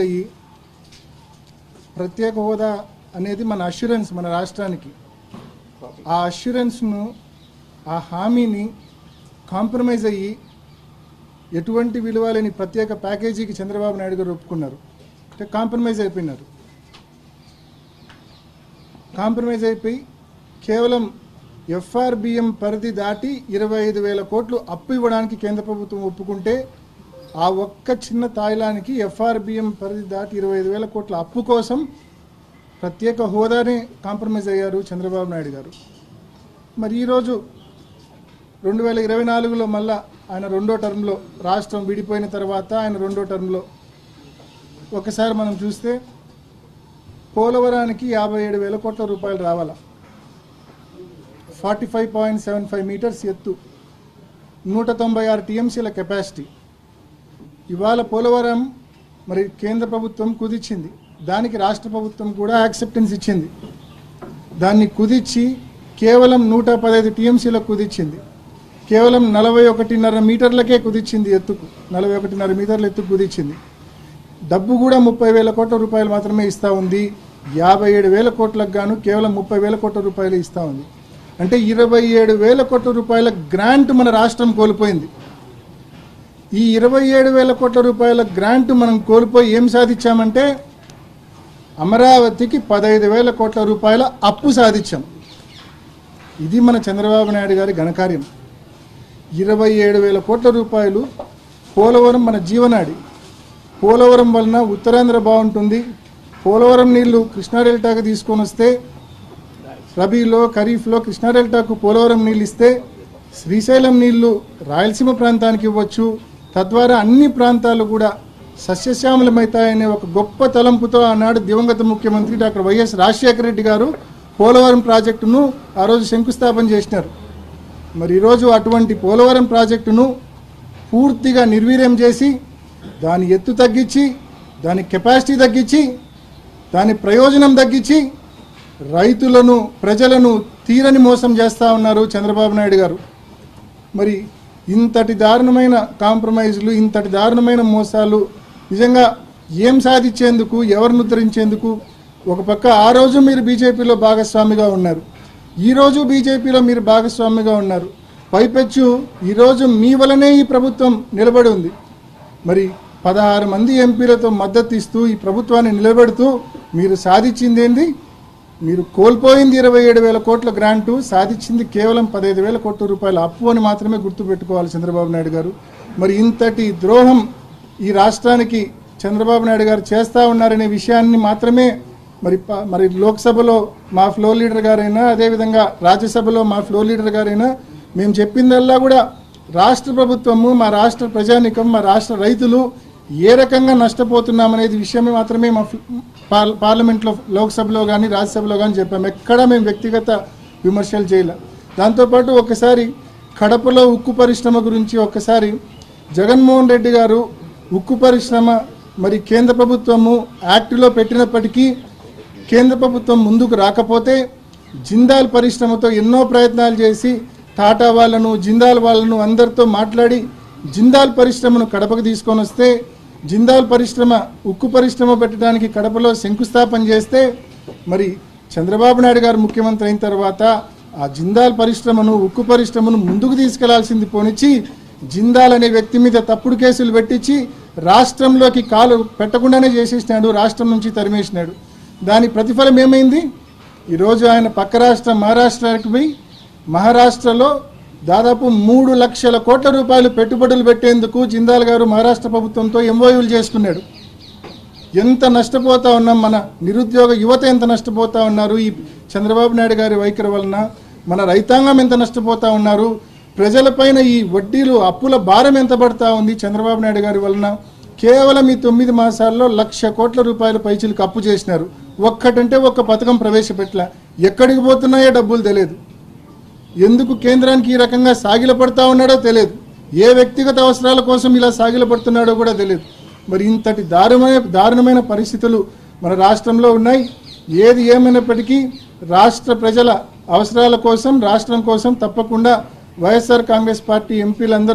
అయ్యి ప్రత్యేక హోదా అనేది మన అష్యూరెన్స్, మన రాష్ట్రానికి. ఆ అష్యూరెన్స్ను, ఆ హామీని కాంప్రమైజ్ అయ్యి ఎటువంటి విలువ లేని ప్రత్యేక ప్యాకేజీకి చంద్రబాబు నాయుడు గారు ఒప్పుకున్నారు. అంటే కాంప్రమైజ్ అయిపోయినారు. కాంప్రమైజ్ అయిపోయి కేవలం ఎఫ్ఆర్బిఎం పరిధి దాటి 25,000 కోట్లు అప్పు ఇవ్వడానికి కేంద్ర ప్రభుత్వం ఒప్పుకుంటే ఆ ఒక్క చిన్న తాయిలానికి ఎఫ్ఆర్బిఎం పరిధి దాటి 25,000 కోట్ల అప్పు కోసం ప్రత్యేక హోదానే కాంప్రమైజ్ అయ్యారు చంద్రబాబు నాయుడు గారు. మరి ఈరోజు 2024లో మళ్ళా ఆయన రెండో టర్మ్లో, రాష్ట్రం విడిపోయిన తర్వాత ఆయన రెండో టర్మ్లో ఒకసారి మనం చూస్తే పోలవరానికి 57,000 కోట్ల రూపాయలు రావాలా. 45.75 మీటర్స్ ఎత్తు, 196 టీఎంసీల కెపాసిటీ. ఇవాళ పోలవరం మరి కేంద్ర ప్రభుత్వం కుదిచ్చింది, దానికి రాష్ట్ర ప్రభుత్వం కూడా యాక్సెప్టెన్స్ ఇచ్చింది. దాన్ని కుదిచ్చి కేవలం 115 టీఎంసీలకు కుదిచ్చింది. కేవలం 41.5 మీటర్లకే కుదిచ్చింది, ఎత్తుకు 41.5 మీటర్ల ఎత్తుకు కుదిచ్చింది. డబ్బు కూడా 30,000 కోట్ల రూపాయలు మాత్రమే ఇస్తూ ఉంది. 57,000 కోట్లకు గాను కేవలం 30,000 కోట్ల రూపాయలు ఇస్తూ ఉంది. అంటే 27,000 కోట్ల రూపాయల గ్రాంట్ మన రాష్ట్రం కోల్పోయింది. ఈ 27,000 కోట్ల రూపాయల గ్రాంట్ మనం కోల్పోయి ఏం సాధించామంటే అమరావతికి 15,000 కోట్ల రూపాయల అప్పు సాధించాం. ఇది మన చంద్రబాబు నాయుడు గారి ఘనకార్యం. 27,000 కోట్ల రూపాయలు. పోలవరం మన జీవనాడి. పోలవరం వలన ఉత్తరాంధ్ర బాగుంటుంది. పోలవరం నీళ్లు కృష్ణా డెల్టాకు తీసుకొని వస్తే, రబీలో ఖరీఫ్లో కృష్ణా డెల్టాకు పోలవరం నీళ్ళు ఇస్తే శ్రీశైలం నీళ్లు రాయలసీమ ప్రాంతానికి ఇవ్వచ్చు. తద్వారా అన్ని ప్రాంతాలు కూడా సస్యశ్యామలమవుతాయనే ఒక గొప్ప తలంపుతో ఆనాడు దివంగత ముఖ్యమంత్రి డాక్టర్ వైఎస్ రాజశేఖర రెడ్డి గారు పోలవరం ప్రాజెక్టును ఆ రోజు శంకుస్థాపన చేసినారు. మరి ఈరోజు అటువంటి పోలవరం ప్రాజెక్టును పూర్తిగా నిర్వీర్యం చేసి, దాని ఎత్తు తగ్గించి, దాని కెపాసిటీ తగ్గించి, దాని ప్రయోజనం తగ్గించి రైతులను, ప్రజలను తీరని మోసం చేస్తూ ఉన్నారు చంద్రబాబు నాయుడు గారు. మరి ఇంతటి దారుణమైన కాంప్రమైజ్లు, ఇంతటి దారుణమైన మోసాలు నిజంగా ఏం సాధించేందుకు, ఎవరిని ఉద్ధరించేందుకు? ఒక పక్క ఆ రోజు మీరు బీజేపీలో భాగస్వామిగా ఉన్నారు, ఈరోజు బీజేపీలో మీరు భాగస్వామిగా ఉన్నారు. పైపెచ్చు ఈరోజు మీ వలనే ఈ ప్రభుత్వం నిలబడి ఉంది. మరి 16 మంది ఎంపీలతో మద్దతు ఇస్తూ ఈ ప్రభుత్వాన్ని నిలబెడుతూ మీరు సాధించింది ఏంది? మీరు కోల్పోయింది 27,000 కోట్ల గ్రాంటు, సాధించింది కేవలం 15,000 కోట్ల రూపాయల అప్పు అని మాత్రమే గుర్తుపెట్టుకోవాలి చంద్రబాబు నాయుడు గారు. మరి ఇంతటి ద్రోహం ఈ రాష్ట్రానికి చంద్రబాబు నాయుడు గారు చేస్తూ ఉన్నారనే విషయాన్ని మాత్రమే మరి లోక్సభలో మా ఫ్లోర్ లీడర్ గారైనా, అదేవిధంగా రాజ్యసభలో మా ఫ్లోర్ లీడర్ గారైనా మేము చెప్పిందల్లా కూడా రాష్ట్ర ప్రభుత్వము, మా రాష్ట్ర ప్రజానికం, మా రాష్ట్ర రైతులు ఏ రకంగా నష్టపోతున్నామనేది విషయమే మాత్రమే మా పార్లమెంట్లో, లోక్సభలో కానీ రాజ్యసభలో కానీ చెప్పాము. ఎక్కడా మేము వ్యక్తిగత విమర్శలు చేయలే. దాంతోపాటు ఒకసారి కడపలో ఉక్కు పరిశ్రమ గురించి ఒకసారి జగన్మోహన్ రెడ్డి గారు ఉక్కు పరిశ్రమ మరి కేంద్ర ప్రభుత్వము యాక్టులో పెట్టినప్పటికీ కేంద్ర ప్రభుత్వం ముందుకు రాకపోతే జిందాల్ పరిశ్రమతో ఎన్నో ప్రయత్నాలు చేసి టాటా వాళ్ళను, జిందాల్ వాళ్ళను అందరితో మాట్లాడి జిందాల్ పరిశ్రమను కడపకు తీసుకొని వస్తే, జిందాల్ పరిశ్రమ, ఉక్కు పరిశ్రమ పెట్టడానికి కడపలో శంకుస్థాపన చేస్తే, మరి చంద్రబాబు నాయుడు గారు ముఖ్యమంత్రి అయిన తర్వాత ఆ జిందాల్ పరిశ్రమను, ఉక్కు పరిశ్రమను ముందుకు తీసుకెళ్లాల్సింది పోనిచ్చి జిందాల్ అనే వ్యక్తి మీద తప్పుడు కేసులు పెట్టించి రాష్ట్రంలోకి కాలు పెట్టకుండానే చేసేసినాడు, రాష్ట్రం నుంచి తరిమేసినాడు. దాని ప్రతిఫలం ఏమైంది? ఈరోజు ఆయన పక్క రాష్ట్రం మహారాష్ట్రకి పోయి మహారాష్ట్రలో దాదాపు 3 లక్షల కోట్ల రూపాయలు పెట్టుబడులు పెట్టేందుకు జిందాల్ గారు మహారాష్ట్ర ప్రభుత్వంతో ఎంఓయూలు చేసుకున్నాడు. ఎంత నష్టపోతా ఉన్నాం, మన నిరుద్యోగ యువత ఎంత నష్టపోతా ఉన్నారు ఈ చంద్రబాబు నాయుడు గారి వైఖరి వలన, మన రైతాంగం ఎంత నష్టపోతా ఉన్నారు, ప్రజలపైన ఈ వడ్డీలు, అప్పుల భారం ఎంత పడతా ఉంది చంద్రబాబు నాయుడు గారి వలన. కేవలం ఈ 9 మాసాల్లో 1,00,000 కోట్ల రూపాయల పైచీలకు అప్పు చేసినారు. ఒక్కటంటే ఒక్క పథకం ప్రవేశపెట్టలే. ఎక్కడికి పోతున్నాయో డబ్బులు తెలియదు. ఎందుకు కేంద్రానికి ఈ రకంగా సాగిలపడతా ఉన్నాడో తెలియదు. ఏ వ్యక్తిగత అవసరాల కోసం ఇలా సాగిలపడుతున్నాడో కూడా తెలియదు. మరి ఇంతటి దారుణమైన పరిస్థితులు మన రాష్ట్రంలో ఉన్నాయి. ఏది ఏమైనప్పటికీ రాష్ట్ర ప్రజల అవసరాల కోసం, రాష్ట్రం కోసం తప్పకుండా వైఎస్ఆర్ కాంగ్రెస్ పార్టీ ఎంపీలందరూ